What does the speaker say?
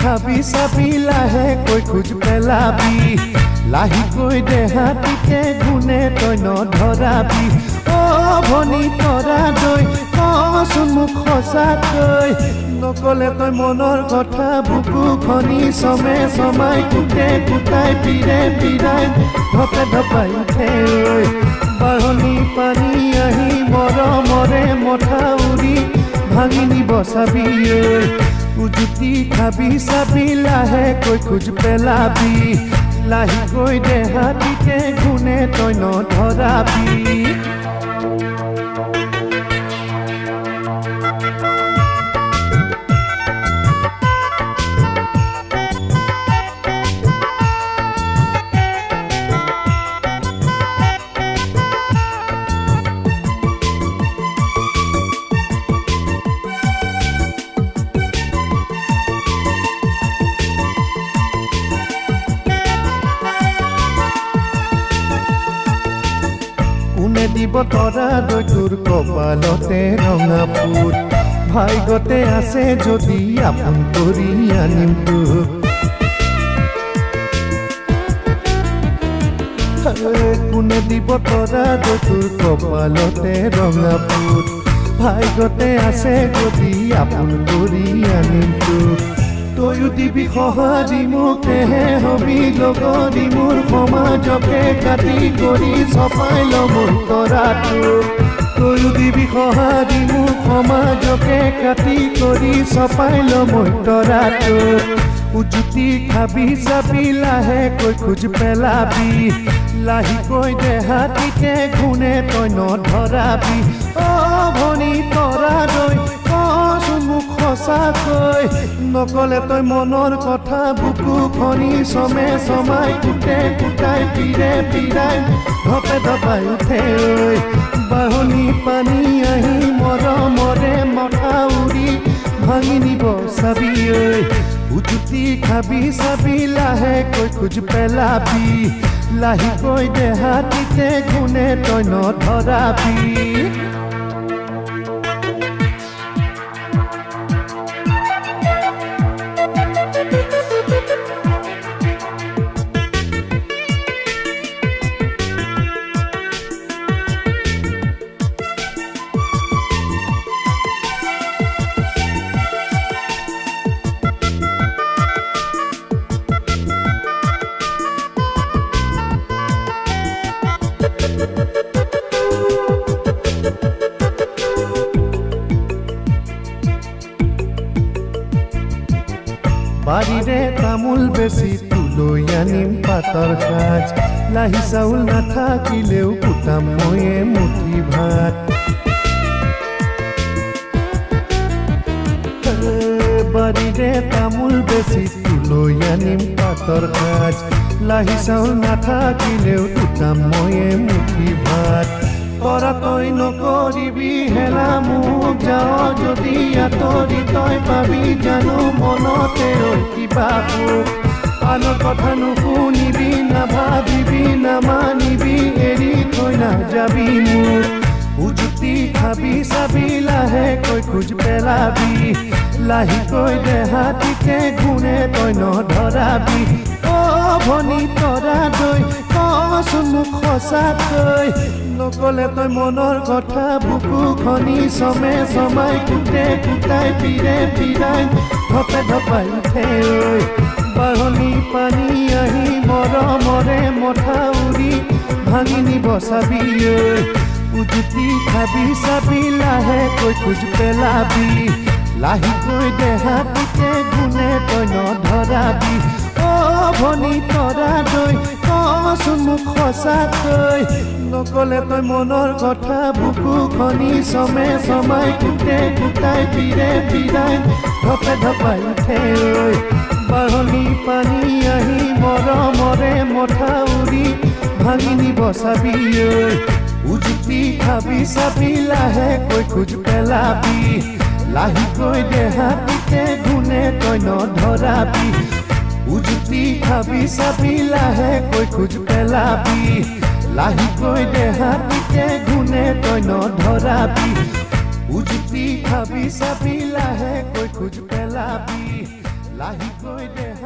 খাবি চাবি লাহেকৈ খোজ পেলাবি লাহিকৈ দেহাটিকে গুণে তই নধৰাবি ভনী তৰা দৈ কচোন মোক সঁচাকৈ নকলে তই মনৰ কথা বুকু খনি চমে চমাই কুটে কুটাই পিৰে পিৰাই ধপে ধপাই উঠে বাঢ়নি পানী আহি মৰমৰে মথাউৰি ভাঙি নিব চাবি উজুতি খাবি চাবি লাহেকৈ খোজ পেলাবি লাহিকৈ দেহাটিকে গুণে তই নধৰাবি দিব তৰা দৈ তোৰ কপালতে ৰঙা ফুট ভাগ্যতে আছে যদি আপোন কৰি আনিম তোক কোনে দিব তৰা দৈ তোৰ কপালতে ৰঙা ফুট ভাগ্যতে আছে যদি আপোন কৰি আনিম তোক তয়ো দিবি সঁহাৰি মোকেহে হবি লগৰী মোৰ সমাজকে কাটি কৰি চপাই ল মোৰ তৰাটো তয়ো দিবি সঁহাৰি মোৰ সমাজকে কাটি কৰি চপাই ল মোৰ তৰাটো উজুতি খাবি চাবি লাহেকৈ খোজ পেলাবি লাহিকৈ দেহাটিকে গুণে তই নধৰাবি ভনী তৰা দৈ কচোন মোক সঁচাকৈ নকলে তই মনৰ কথা বুকু খনি চমে চমাই কুটে কুটাই পিৰে পিৰাই ধপে ধপাই উঠে বাঢ়নি পানী আহি মৰমৰে মথাউৰি ভাঙি নিব চাবি উজুতি খাবি চাবি লাহেকৈ খোজ পেলাবি লাহিকৈ দেহাটিকে গুণে তই নধৰাবি বাৰীৰে তামোল বেছি তুলৈ আনিম পাতৰ সাজ লাহি চাউল নাথাকিলেও কুটাম ময়ে মুঠি ভাত বাৰীৰে তামোল বেছি তুলৈ আনিম পাতৰ সাজ লাহি চাউল নাথাকিলেও কুটাম ময়ে মুঠি ভাত তৰা তই নকৰিবি হেলা মোক যাওঁ যদি আঁতৰি তই পাবি জানো মনতে কিবা সুখ আনৰ কথা নুশুনিবি নাভাবিবি নামানিবি এৰি থৈ নাযাবি মোক উজুতি খাবি চাবি লাহেকৈ খোজ পেলাবি লাহিকৈ দেহাটিকে গুণে তই নধৰাবি ভনী তৰা দৈ কচোন মোক সঁচাকৈ নকলে তই মনৰ কথা বুকু খনি চমে চমাই কুটে কুটাই পিৰে পিৰাই ধপে ধপাই উঠে বাঢ়নি পানী আহি মৰমৰে মথাউৰি ভাঙি নিব চাবি উজুতি খাবি চাবি লাহেকৈ খোজ পেলাবি লাহিকৈ দেহাটিকে গুণে তই নধৰাবি ভনী তৰা দৈ কচোন মোক সঁচাকৈ নকলে তই মনৰ কথা বুকু খনি চমে চমাই কুটে কুটাই পিৰে পিৰাই ধপে ধপাই উঠে বাঢ়নি পানী আহি মৰমৰে মথাউৰি ভাঙি নিব চাবি উজুতি খাবি চাবি লাহেকৈ খোজ পেলাবি লাহিকৈ দেহাটিকে গুণে তই নধৰাবি উজুতি খাবি চাবি লাহেকৈ খোজ পেলাবি লাহিকৈ দেহাটিকে গুণে তই নধৰাবি উজুতি খাবি চাবি লাহেকৈ খোজ পেলাবি লাহিকৈ দেহ